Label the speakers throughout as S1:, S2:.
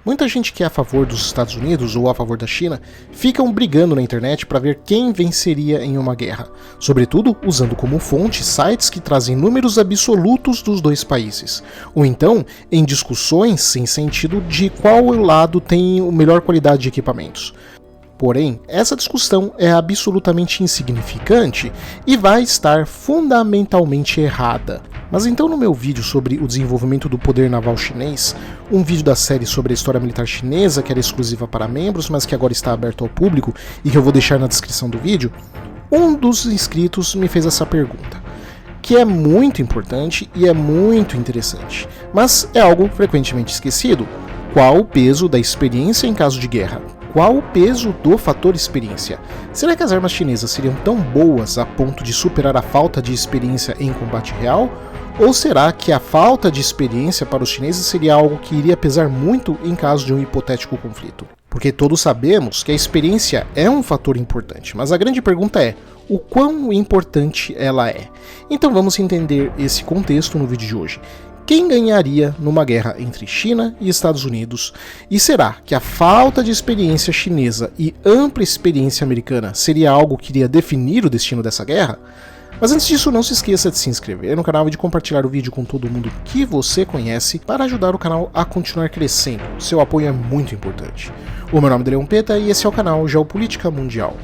S1: Muita gente que é a favor dos Estados Unidos ou a favor da China ficam brigando na internet para ver quem venceria em uma guerra, sobretudo usando como fonte sites que trazem números absolutos dos dois países, ou então em discussões sem sentido de qual lado tem a melhor qualidade de equipamentos. Porém, essa discussão é absolutamente insignificante e vai estar fundamentalmente errada. Mas então no meu vídeo sobre o desenvolvimento do poder naval chinês, um vídeo da série sobre a história militar chinesa que era exclusiva para membros, mas que agora está aberto ao público e que eu vou deixar na descrição do vídeo, um dos inscritos me fez essa pergunta, que é muito importante e é muito interessante, mas é algo frequentemente esquecido. Qual o peso da experiência em caso de guerra? Qual o peso do fator experiência? Será que as armas chinesas seriam tão boas a ponto de superar a falta de experiência em combate real? Ou será que a falta de experiência para os chineses seria algo que iria pesar muito em caso de um hipotético conflito? Porque todos sabemos que a experiência é um fator importante, mas a grande pergunta é, o quão importante ela é? Então vamos entender esse contexto no vídeo de hoje. Quem ganharia numa guerra entre China e Estados Unidos? E será que a falta de experiência chinesa e ampla experiência americana seria algo que iria definir o destino dessa guerra? Mas antes disso, não se esqueça de se inscrever no canal e de compartilhar o vídeo com todo mundo que você conhece para ajudar o canal a continuar crescendo. Seu apoio é muito importante. O meu nome é Leon Peta e esse é o canal Geopolítica Mundial.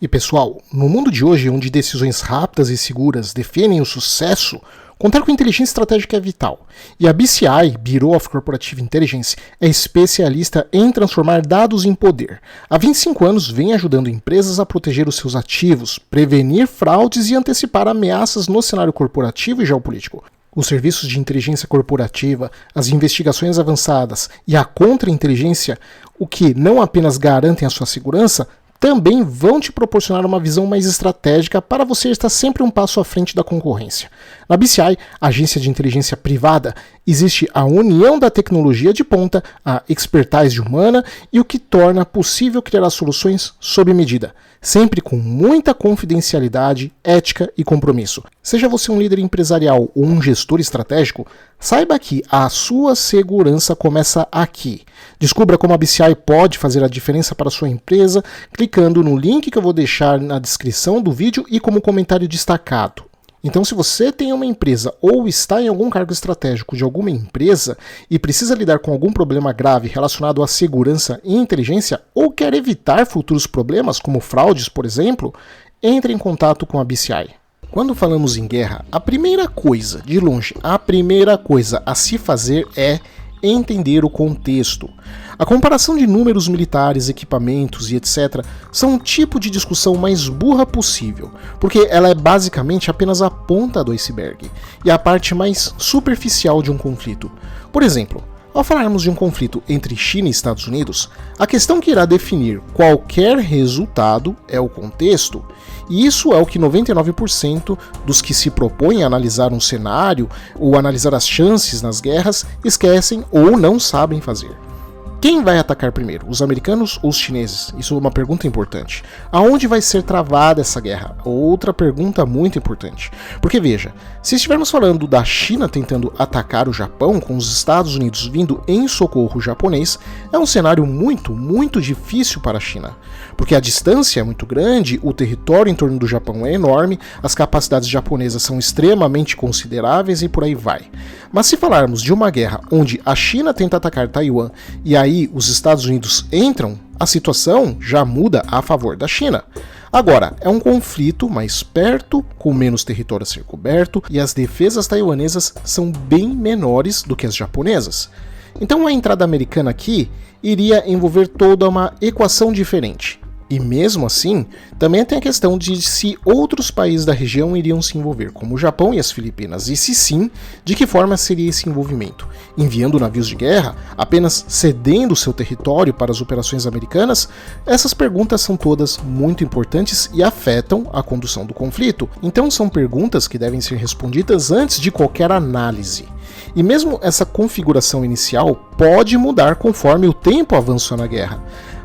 S1: E pessoal, no mundo de hoje, onde decisões rápidas e seguras definem o sucesso, contar com inteligência estratégica é vital. E a BCI, Bureau of Corporative Intelligence, é especialista em transformar dados em poder. Há 25 anos vem ajudando empresas a proteger os seus ativos, prevenir fraudes e antecipar ameaças no cenário corporativo e geopolítico. Os serviços de inteligência corporativa, as investigações avançadas e a contra-inteligência, o que não apenas garantem a sua segurança, também vão te proporcionar uma visão mais estratégica para você estar sempre um passo à frente da concorrência. Na BCI, agência de inteligência privada, existe a união da tecnologia de ponta, a expertise humana e o que torna possível criar as soluções sob medida, sempre com muita confidencialidade, ética e compromisso. Seja você um líder empresarial ou um gestor estratégico, saiba que a sua segurança começa aqui. Descubra como a BCI pode fazer a diferença para a sua empresa, clicando no link que eu vou deixar na descrição do vídeo e como comentário destacado. Então, se você tem uma empresa ou está em algum cargo estratégico de alguma empresa e precisa lidar com algum problema grave relacionado à segurança e inteligência ou quer evitar futuros problemas, como fraudes, por exemplo, entre em contato com a BCI. Quando falamos em guerra, a primeira coisa, de longe, a primeira coisa a se fazer é entender o contexto. A comparação de números militares, equipamentos e etc. são um tipo de discussão mais burra possível, porque ela é basicamente apenas a ponta do iceberg e a parte mais superficial de um conflito. Por exemplo, ao falarmos de um conflito entre China e Estados Unidos, a questão que irá definir qualquer resultado é o contexto, e isso é o que 99% dos que se propõem a analisar um cenário ou analisar as chances nas guerras esquecem ou não sabem fazer. Quem vai atacar primeiro, os americanos ou os chineses? Isso é uma pergunta importante. Aonde vai ser travada essa guerra? Outra pergunta muito importante. Porque veja, se estivermos falando da China tentando atacar o Japão, com os Estados Unidos vindo em socorro japonês, é um cenário muito difícil para a China. Porque a distância é muito grande, o território em torno do Japão é enorme, as capacidades japonesas são extremamente consideráveis e por aí vai. Mas se falarmos de uma guerra onde a China tenta atacar Taiwan e aí os Estados Unidos entram, a situação já muda a favor da China. Agora, é um conflito mais perto, com menos território a ser coberto, e as defesas taiwanesas são bem menores do que as japonesas. Então a entrada americana aqui iria envolver toda uma equação diferente. E mesmo assim, também tem a questão de se outros países da região iriam se envolver, como o Japão e as Filipinas, e se sim, de que forma seria esse envolvimento? Enviando navios de guerra? Apenas cedendo seu território para as operações americanas? Essas perguntas são todas muito importantes e afetam a condução do conflito. Então são perguntas que devem ser respondidas antes de qualquer análise. E mesmo essa configuração inicial pode mudar conforme o tempo avança na guerra.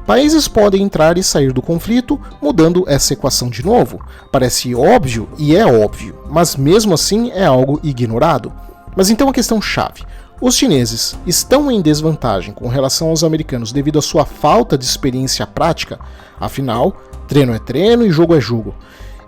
S1: Países podem entrar e sair do conflito, mudando essa equação de novo. Parece óbvio e é óbvio, mas mesmo assim é algo ignorado. Mas então a questão-chave: os chineses estão em desvantagem com relação aos americanos devido à sua falta de experiência prática? Afinal, treino é treino e jogo é jogo.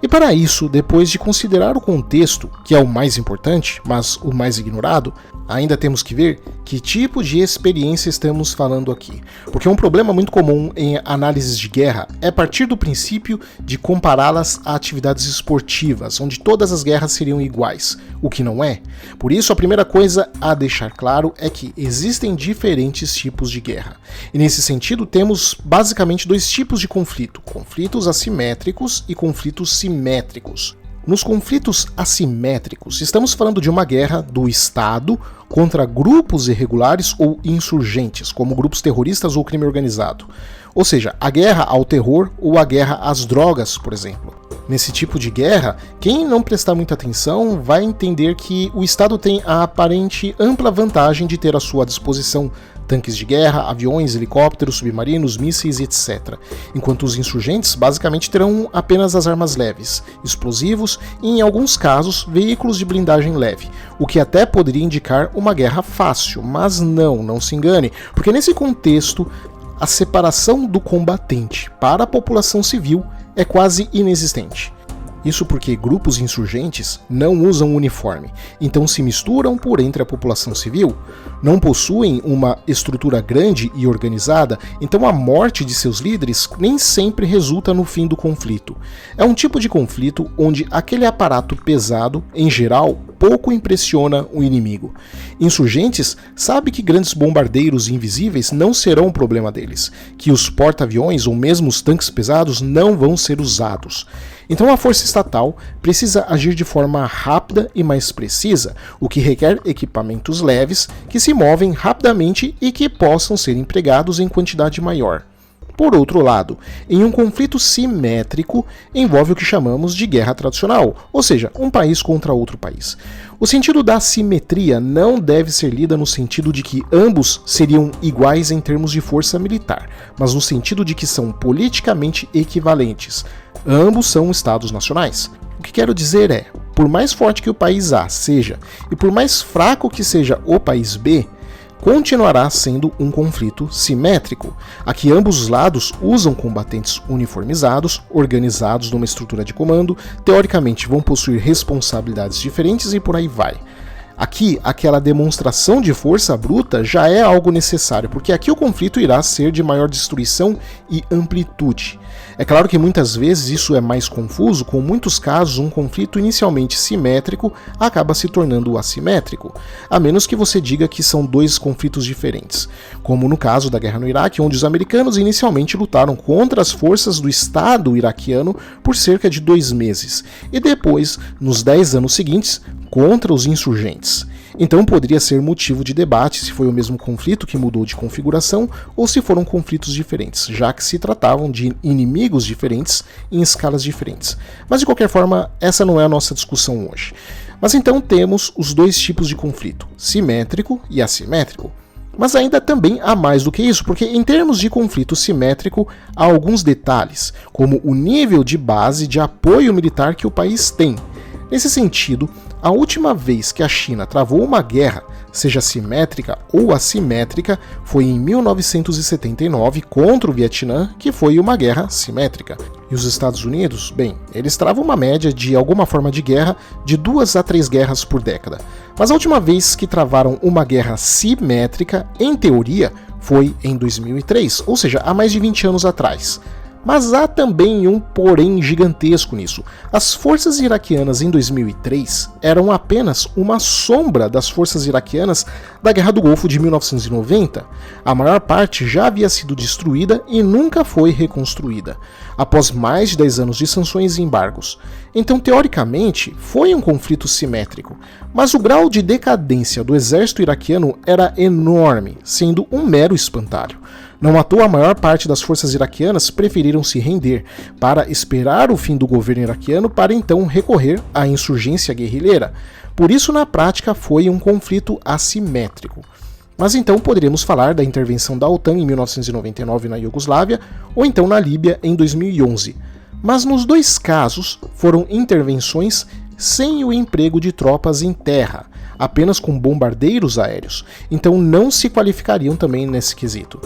S1: E para isso, depois de considerar o contexto, que é o mais importante, mas o mais ignorado, ainda temos que ver que tipo de experiência estamos falando aqui. Porque um problema muito comum em análises de guerra é partir do princípio de compará-las a atividades esportivas, onde todas as guerras seriam iguais, o que não é. Por isso, a primeira coisa a deixar claro é que existem diferentes tipos de guerra. E nesse sentido, temos basicamente dois tipos de conflito: conflitos assimétricos e conflitos simétricos. Nos conflitos assimétricos, estamos falando de uma guerra do Estado contra grupos irregulares ou insurgentes, como grupos terroristas ou crime organizado. Ou seja, a guerra ao terror ou a guerra às drogas, por exemplo. Nesse tipo de guerra, quem não prestar muita atenção vai entender que o Estado tem a aparente ampla vantagem de ter à sua disposição tanques de guerra, aviões, helicópteros, submarinos, mísseis, etc. Enquanto os insurgentes basicamente terão apenas as armas leves, explosivos e, em alguns casos, veículos de blindagem leve, o que até poderia indicar uma guerra fácil, mas não se engane, porque nesse contexto, a separação do combatente para a população civil é quase inexistente. Isso porque grupos insurgentes não usam uniforme, então se misturam por entre a população civil, não possuem uma estrutura grande e organizada, então a morte de seus líderes nem sempre resulta no fim do conflito. É um tipo de conflito onde aquele aparato pesado, em geral, pouco impressiona o inimigo. Insurgentes sabem que grandes bombardeiros invisíveis não serão o problema deles, que os porta-aviões ou mesmo os tanques pesados não vão ser usados. Então a força estatal precisa agir de forma rápida e mais precisa, o que requer equipamentos leves que se movem rapidamente e que possam ser empregados em quantidade maior. Por outro lado, em um conflito simétrico, envolve o que chamamos de guerra tradicional, ou seja, um país contra outro país. O sentido da simetria não deve ser lida no sentido de que ambos seriam iguais em termos de força militar, mas no sentido de que são politicamente equivalentes. Ambos são estados nacionais. O que quero dizer é, por mais forte que o país A seja, e por mais fraco que seja o país B, continuará sendo um conflito simétrico. Aqui ambos os lados usam combatentes uniformizados, organizados numa estrutura de comando, teoricamente vão possuir responsabilidades diferentes e por aí vai. Aqui, aquela demonstração de força bruta já é algo necessário, porque aqui o conflito irá ser de maior destruição e amplitude. É claro que muitas vezes isso é mais confuso, com muitos casos um conflito inicialmente simétrico acaba se tornando assimétrico, a menos que você diga que são dois conflitos diferentes, como no caso da guerra no Iraque, onde os americanos inicialmente lutaram contra as forças do Estado iraquiano por cerca de 2 meses, e depois, nos 10 anos seguintes, contra os insurgentes. Então poderia ser motivo de debate se foi o mesmo conflito que mudou de configuração ou se foram conflitos diferentes, já que se tratavam de inimigos diferentes em escalas diferentes. Mas de qualquer forma, essa não é a nossa discussão hoje. Mas então temos os dois tipos de conflito, simétrico e assimétrico. Mas ainda também há mais do que isso, porque em termos de conflito simétrico há alguns detalhes, como o nível de base de apoio militar que o país tem. Nesse sentido, a última vez que a China travou uma guerra, seja simétrica ou assimétrica, foi em 1979 contra o Vietnã, que foi uma guerra simétrica. E os Estados Unidos, bem, eles travam uma média de alguma forma de guerra de 2 a 3 guerras por década. Mas a última vez que travaram uma guerra simétrica, em teoria, foi em 2003, ou seja, há mais de 20 anos atrás. Mas há também um porém gigantesco nisso. As forças iraquianas em 2003 eram apenas uma sombra das forças iraquianas da Guerra do Golfo de 1990. A maior parte já havia sido destruída e nunca foi reconstruída, após mais de 10 anos de sanções e embargos. Então, teoricamente, foi um conflito simétrico, mas o grau de decadência do exército iraquiano era enorme, sendo um mero espantalho. Não à toa, a maior parte das forças iraquianas preferiram se render para esperar o fim do governo iraquiano para então recorrer à insurgência guerrilheira. Por isso, na prática, foi um conflito assimétrico. Mas então poderíamos falar da intervenção da OTAN em 1999 na Iugoslávia, ou então na Líbia em 2011. Mas nos dois casos foram intervenções sem o emprego de tropas em terra, apenas com bombardeiros aéreos, então não se qualificariam também nesse quesito.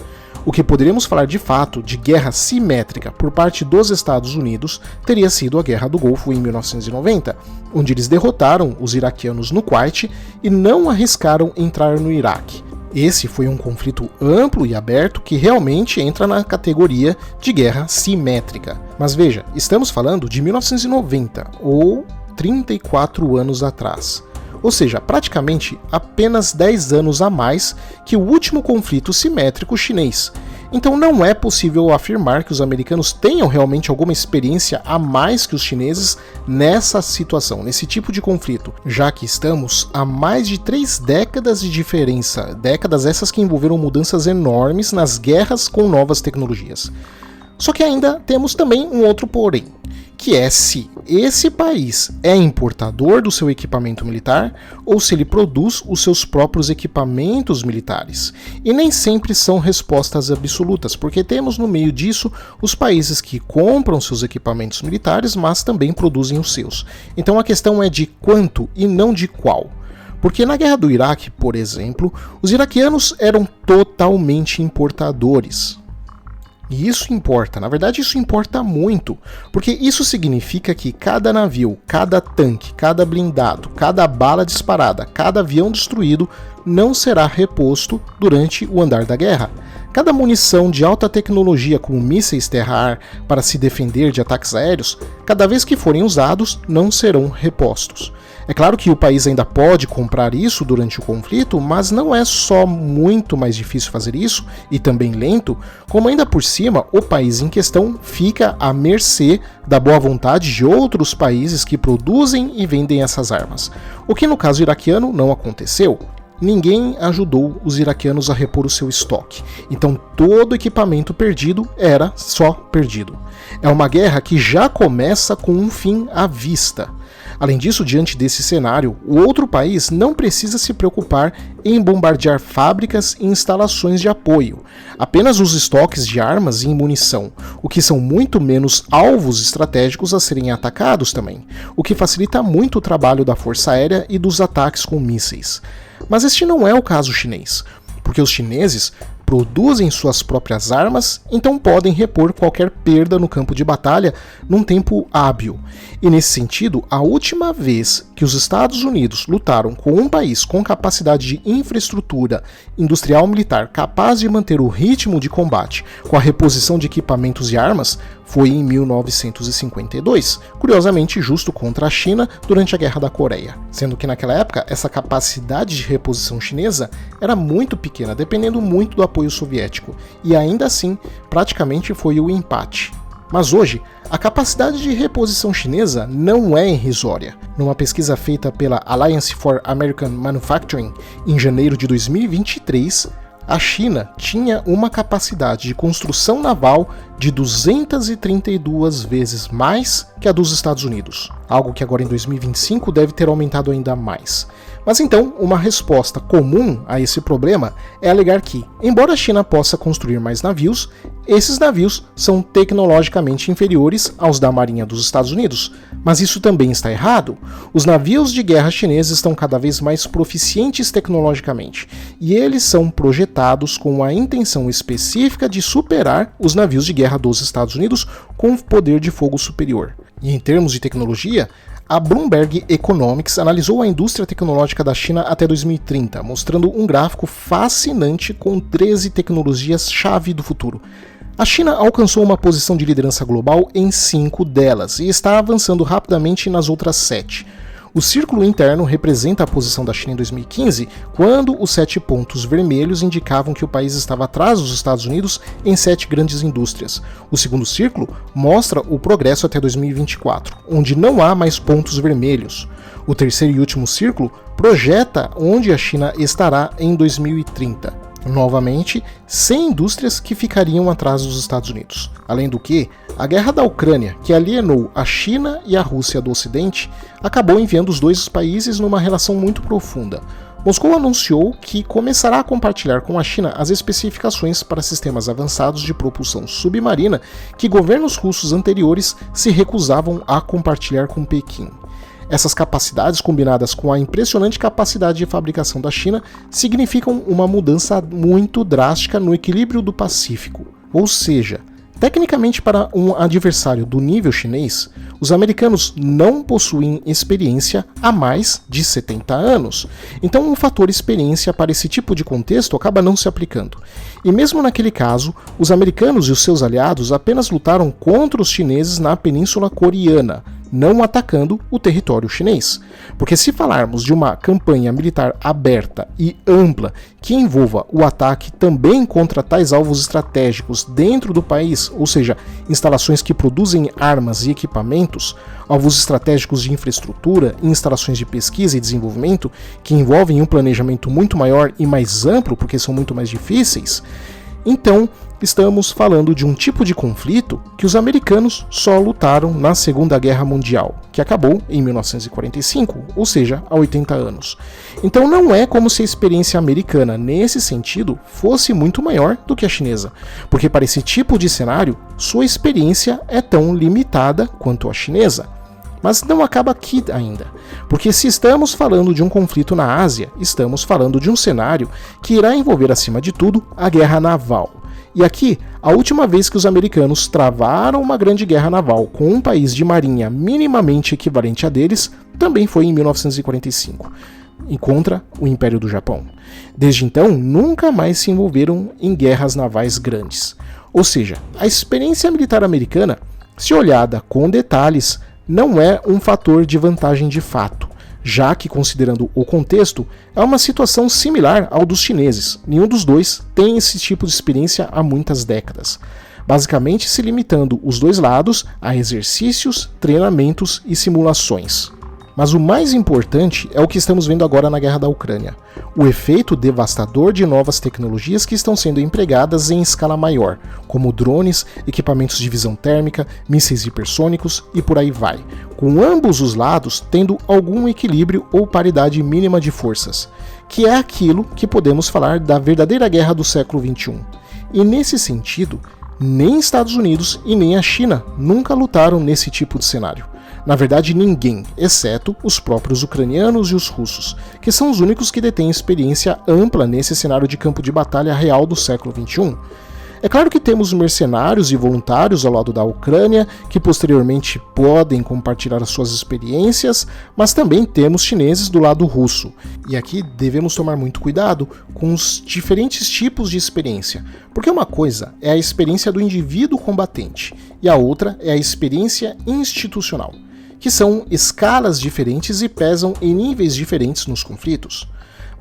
S1: O que poderíamos falar de fato de guerra simétrica por parte dos Estados Unidos teria sido a Guerra do Golfo em 1990, onde eles derrotaram os iraquianos no Kuwait e não arriscaram entrar no Iraque. Esse foi um conflito amplo e aberto que realmente entra na categoria de guerra simétrica. Mas veja, estamos falando de 1990, ou 34 anos atrás. Ou seja, praticamente apenas 10 anos a mais que o último conflito simétrico chinês. Então não é possível afirmar que os americanos tenham realmente alguma experiência a mais que os chineses nessa situação, nesse tipo de conflito, já que estamos a mais de 3 décadas de diferença, décadas essas que envolveram mudanças enormes nas guerras com novas tecnologias. Só que ainda temos também um outro porém, que é se esse país é importador do seu equipamento militar ou se ele produz os seus próprios equipamentos militares. E nem sempre são respostas absolutas, porque temos no meio disso os países que compram seus equipamentos militares, mas também produzem os seus. Então a questão é de quanto e não de qual. Porque na guerra do Iraque, por exemplo, os iraquianos eram totalmente importadores. E isso importa, na verdade isso importa muito, porque isso significa que cada navio, cada tanque, cada blindado, cada bala disparada, cada avião destruído não será reposto durante o andar da guerra. Cada munição de alta tecnologia como mísseis terra-ar para se defender de ataques aéreos, cada vez que forem usados, não serão repostos. É claro que o país ainda pode comprar isso durante o conflito, mas não é só muito mais difícil fazer isso, e também lento, como ainda por cima o país em questão fica à mercê da boa vontade de outros países que produzem e vendem essas armas. O que no caso iraquiano não aconteceu. Ninguém ajudou os iraquianos a repor o seu estoque, então todo equipamento perdido era só perdido. É uma guerra que já começa com um fim à vista. Além disso, diante desse cenário, o outro país não precisa se preocupar em bombardear fábricas e instalações de apoio, apenas os estoques de armas e munição, o que são muito menos alvos estratégicos a serem atacados também, o que facilita muito o trabalho da Força Aérea e dos ataques com mísseis. Mas este não é o caso chinês, porque os chineses produzem suas próprias armas, então podem repor qualquer perda no campo de batalha num tempo hábil. E nesse sentido, a última vez que os Estados Unidos lutaram com um país com capacidade de infraestrutura industrial militar capaz de manter o ritmo de combate com a reposição de equipamentos e armas foi em 1952, curiosamente justo contra a China durante a Guerra da Coreia, sendo que naquela época essa capacidade de reposição chinesa era muito pequena, dependendo muito do apoio soviético, e ainda assim praticamente foi o empate. Mas hoje, a capacidade de reposição chinesa não é irrisória. Numa pesquisa feita pela Alliance for American Manufacturing em janeiro de 2023, a China tinha uma capacidade de construção naval de 232 vezes mais que a dos Estados Unidos, algo que agora em 2025 deve ter aumentado ainda mais. Mas então, uma resposta comum a esse problema é alegar que, embora a China possa construir mais navios, esses navios são tecnologicamente inferiores aos da Marinha dos Estados Unidos. Mas isso também está errado. Os navios de guerra chineses estão cada vez mais proficientes tecnologicamente, e eles são projetados com a intenção específica de superar os navios de guerra dos Estados Unidos com poder de fogo superior. E em termos de tecnologia, a Bloomberg Economics analisou a indústria tecnológica da China até 2030, mostrando um gráfico fascinante com 13 tecnologias-chave do futuro. A China alcançou uma posição de liderança global em 5 delas e está avançando rapidamente nas outras 7. O círculo interno representa a posição da China em 2015, quando os 7 pontos vermelhos indicavam que o país estava atrás dos Estados Unidos em 7 grandes indústrias. O segundo círculo mostra o progresso até 2024, onde não há mais pontos vermelhos. O terceiro e último círculo projeta onde a China estará em 2030. Novamente, 100 indústrias que ficariam atrás dos Estados Unidos. Além do que, a guerra da Ucrânia, que alienou a China e a Rússia do Ocidente, acabou enviando os dois países numa relação muito profunda. Moscou anunciou que começará a compartilhar com a China as especificações para sistemas avançados de propulsão submarina que governos russos anteriores se recusavam a compartilhar com Pequim. Essas capacidades, combinadas com a impressionante capacidade de fabricação da China, significam uma mudança muito drástica no equilíbrio do Pacífico. Ou seja, tecnicamente, para um adversário do nível chinês, os americanos não possuem experiência há mais de 70 anos. Então, o fator experiência para esse tipo de contexto acaba não se aplicando. E mesmo naquele caso, os americanos e os seus aliados apenas lutaram contra os chineses na Península Coreana, não atacando o território chinês. Porque se falarmos de uma campanha militar aberta e ampla que envolva o ataque também contra tais alvos estratégicos dentro do país, ou seja, instalações que produzem armas e equipamentos, alvos estratégicos de infraestrutura e instalações de pesquisa e desenvolvimento que envolvem um planejamento muito maior e mais amplo, porque são muito mais difíceis, então estamos falando de um tipo de conflito que os americanos só lutaram na Segunda Guerra Mundial, que acabou em 1945, ou seja, há 80 anos. Então não é como se a experiência americana, nesse sentido, fosse muito maior do que a chinesa, porque para esse tipo de cenário, sua experiência é tão limitada quanto a chinesa. Mas não acaba aqui ainda, porque se estamos falando de um conflito na Ásia, estamos falando de um cenário que irá envolver, acima de tudo, a guerra naval. E aqui, a última vez que os americanos travaram uma grande guerra naval com um país de marinha minimamente equivalente a deles, também foi em 1945, e contra o Império do Japão. Desde então, nunca mais se envolveram em guerras navais grandes. Ou seja, a experiência militar americana, se olhada com detalhes, não é um fator de vantagem de fato, já que, considerando o contexto, é uma situação similar ao dos chineses. Nenhum dos dois tem esse tipo de experiência há muitas décadas, basicamente se limitando os dois lados a exercícios, treinamentos e simulações. Mas o mais importante é o que estamos vendo agora na guerra da Ucrânia, o efeito devastador de novas tecnologias que estão sendo empregadas em escala maior, como drones, equipamentos de visão térmica, mísseis hipersônicos e por aí vai, com ambos os lados tendo algum equilíbrio ou paridade mínima de forças, que é aquilo que podemos falar da verdadeira guerra do século XXI. E nesse sentido, nem Estados Unidos e nem a China nunca lutaram nesse tipo de cenário. Na verdade, ninguém, exceto os próprios ucranianos e os russos, que são os únicos que detêm experiência ampla nesse cenário de campo de batalha real do século XXI. É claro que temos mercenários e voluntários ao lado da Ucrânia, que posteriormente podem compartilhar as suas experiências, mas também temos chineses do lado russo. E aqui devemos tomar muito cuidado com os diferentes tipos de experiência, porque uma coisa é a experiência do indivíduo combatente, e a outra é a experiência institucional, que são escalas diferentes e pesam em níveis diferentes nos conflitos.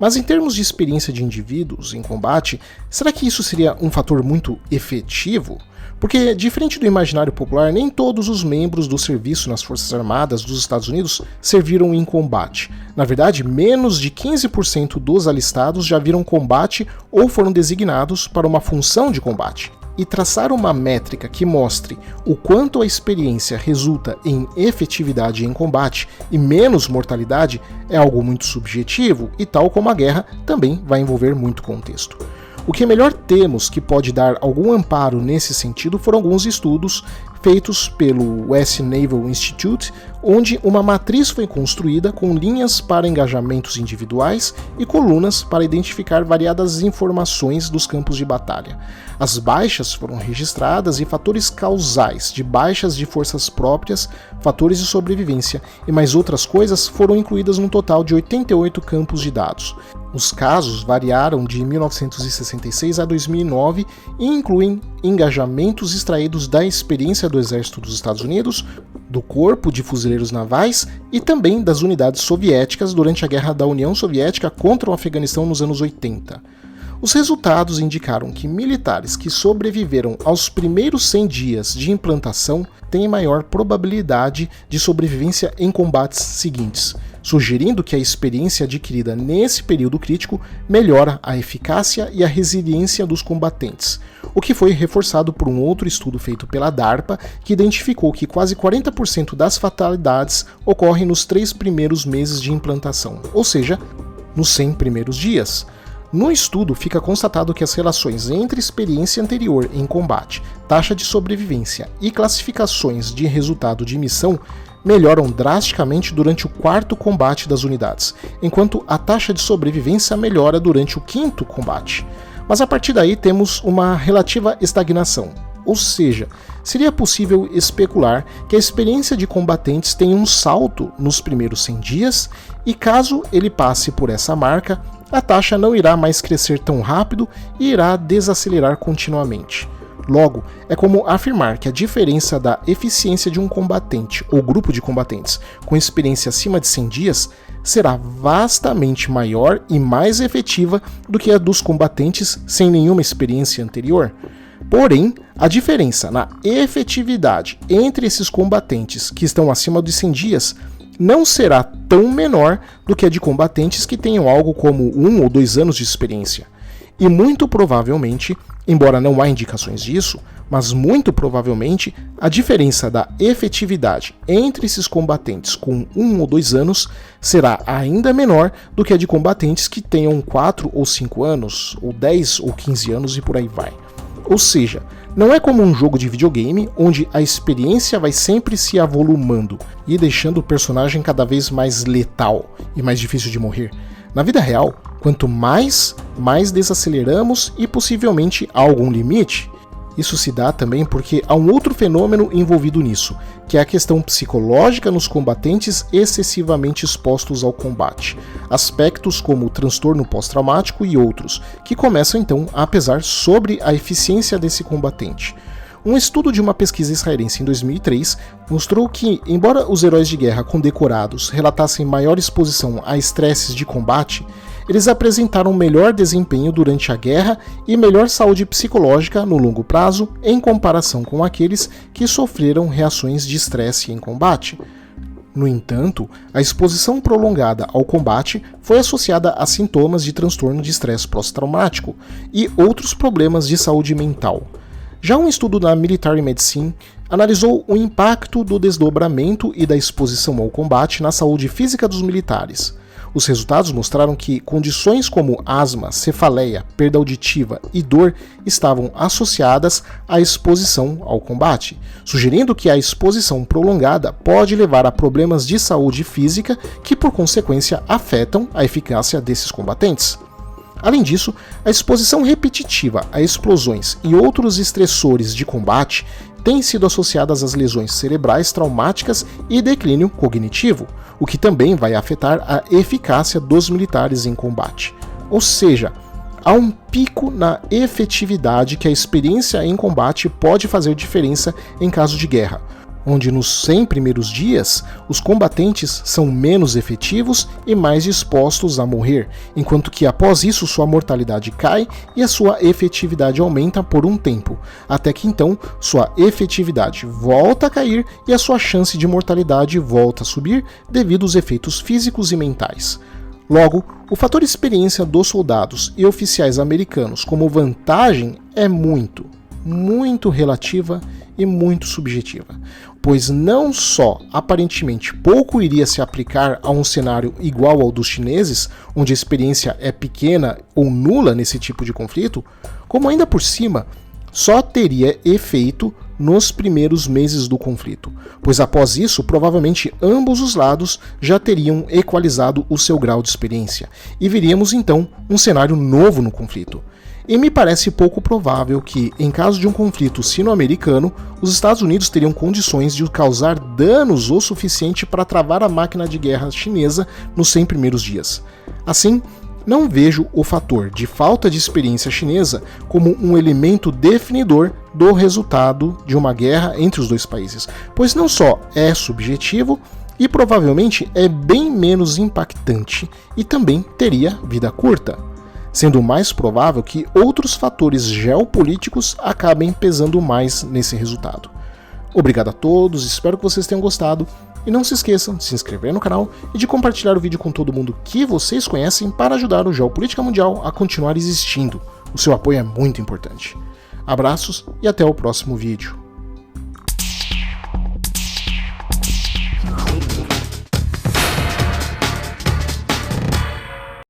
S1: Mas em termos de experiência de indivíduos em combate, será que isso seria um fator muito efetivo? Porque, diferente do imaginário popular, nem todos os membros do serviço nas Forças Armadas dos Estados Unidos serviram em combate. Na verdade, menos de 15% dos alistados já viram combate ou foram designados para uma função de combate. E traçar uma métrica que mostre o quanto a experiência resulta em efetividade em combate e menos mortalidade é algo muito subjetivo e, tal como a guerra, também vai envolver muito contexto. O que melhor temos que pode dar algum amparo nesse sentido foram alguns estudos feitos pelo US Naval Institute, onde uma matriz foi construída com linhas para engajamentos individuais e colunas para identificar variadas informações dos campos de batalha. As baixas foram registradas e fatores causais de baixas de forças próprias, fatores de sobrevivência e mais outras coisas foram incluídas num total de 88 campos de dados. Os casos variaram de 1966 a 2009 e incluem engajamentos extraídos da experiência do Exército dos Estados Unidos, do Corpo de Fuzileiros Navais e também das unidades soviéticas durante a Guerra da União Soviética contra o Afeganistão nos anos 80. Os resultados indicaram que militares que sobreviveram aos primeiros 100 dias de implantação têm maior probabilidade de sobrevivência em combates seguintes, sugerindo que a experiência adquirida nesse período crítico melhora a eficácia e a resiliência dos combatentes, o que foi reforçado por um outro estudo feito pela DARPA, que identificou que quase 40% das fatalidades ocorrem nos 3 primeiros meses de implantação, ou seja, nos 100 primeiros dias. No estudo, fica constatado que as relações entre experiência anterior em combate, taxa de sobrevivência e classificações de resultado de missão melhoram drasticamente durante o 4º combate das unidades, enquanto a taxa de sobrevivência melhora durante o 5º combate. Mas a partir daí temos uma relativa estagnação, ou seja, seria possível especular que a experiência de combatentes tem um salto nos primeiros 100 dias e caso ele passe por essa marca, a taxa não irá mais crescer tão rápido e irá desacelerar continuamente. Logo, é como afirmar que a diferença da eficiência de um combatente ou grupo de combatentes com experiência acima de 100 dias será vastamente maior e mais efetiva do que a dos combatentes sem nenhuma experiência anterior. Porém, a diferença na efetividade entre esses combatentes que estão acima de 100 dias não será tão menor do que a de combatentes que tenham algo como 1 ou 2 anos de experiência. E muito provavelmente, embora não há indicações disso, mas muito provavelmente a diferença da efetividade entre esses combatentes com 1 ou 2 anos será ainda menor do que a de combatentes que tenham 4 ou 5 anos, ou 10 ou 15 anos e por aí vai. Ou seja, não é como um jogo de videogame onde a experiência vai sempre se avolumando e deixando o personagem cada vez mais letal e mais difícil de morrer. Na vida real, quanto mais desaceleramos e possivelmente há algum limite. Isso se dá também porque há um outro fenômeno envolvido nisso, que é a questão psicológica nos combatentes excessivamente expostos ao combate. Aspectos como o transtorno pós-traumático e outros, que começam então a pesar sobre a eficiência desse combatente. Um estudo de uma pesquisa israelense em 2003 mostrou que, embora os heróis de guerra condecorados relatassem maior exposição a estresses de combate, eles apresentaram melhor desempenho durante a guerra e melhor saúde psicológica no longo prazo em comparação com aqueles que sofreram reações de estresse em combate. No entanto, a exposição prolongada ao combate foi associada a sintomas de transtorno de estresse pós-traumático e outros problemas de saúde mental. Já um estudo na Military Medicine analisou o impacto do desdobramento e da exposição ao combate na saúde física dos militares. Os resultados mostraram que condições como asma, cefaleia, perda auditiva e dor estavam associadas à exposição ao combate, sugerindo que a exposição prolongada pode levar a problemas de saúde física que, por consequência, afetam a eficácia desses combatentes. Além disso, a exposição repetitiva a explosões e outros estressores de combate têm sido associadas às lesões cerebrais traumáticas e declínio cognitivo, o que também vai afetar a eficácia dos militares em combate. Ou seja, há um pico na efetividade que a experiência em combate pode fazer diferença em caso de guerra, onde nos 100 primeiros dias os combatentes são menos efetivos e mais dispostos a morrer, enquanto que após isso sua mortalidade cai e a sua efetividade aumenta por um tempo, até que então sua efetividade volta a cair e a sua chance de mortalidade volta a subir devido aos efeitos físicos e mentais. Logo, o fator experiência dos soldados e oficiais americanos como vantagem é muito relativa e muito subjetiva, pois não só aparentemente pouco iria se aplicar a um cenário igual ao dos chineses, onde a experiência é pequena ou nula nesse tipo de conflito, como ainda por cima só teria efeito nos primeiros meses do conflito, pois após isso provavelmente ambos os lados já teriam equalizado o seu grau de experiência e veríamos então um cenário novo no conflito. E me parece pouco provável que, em caso de um conflito sino-americano, os Estados Unidos teriam condições de causar danos o suficiente para travar a máquina de guerra chinesa nos 100 primeiros dias. Assim, não vejo o fator de falta de experiência chinesa como um elemento definidor do resultado de uma guerra entre os dois países, pois não só é subjetivo e provavelmente é bem menos impactante e também teria vida curta, sendo mais provável que outros fatores geopolíticos acabem pesando mais nesse resultado. Obrigado a todos, espero que vocês tenham gostado e não se esqueçam de se inscrever no canal e de compartilhar o vídeo com todo mundo que vocês conhecem para ajudar o Geopolítica Mundial a continuar existindo. O seu apoio é muito importante. Abraços e até o próximo vídeo.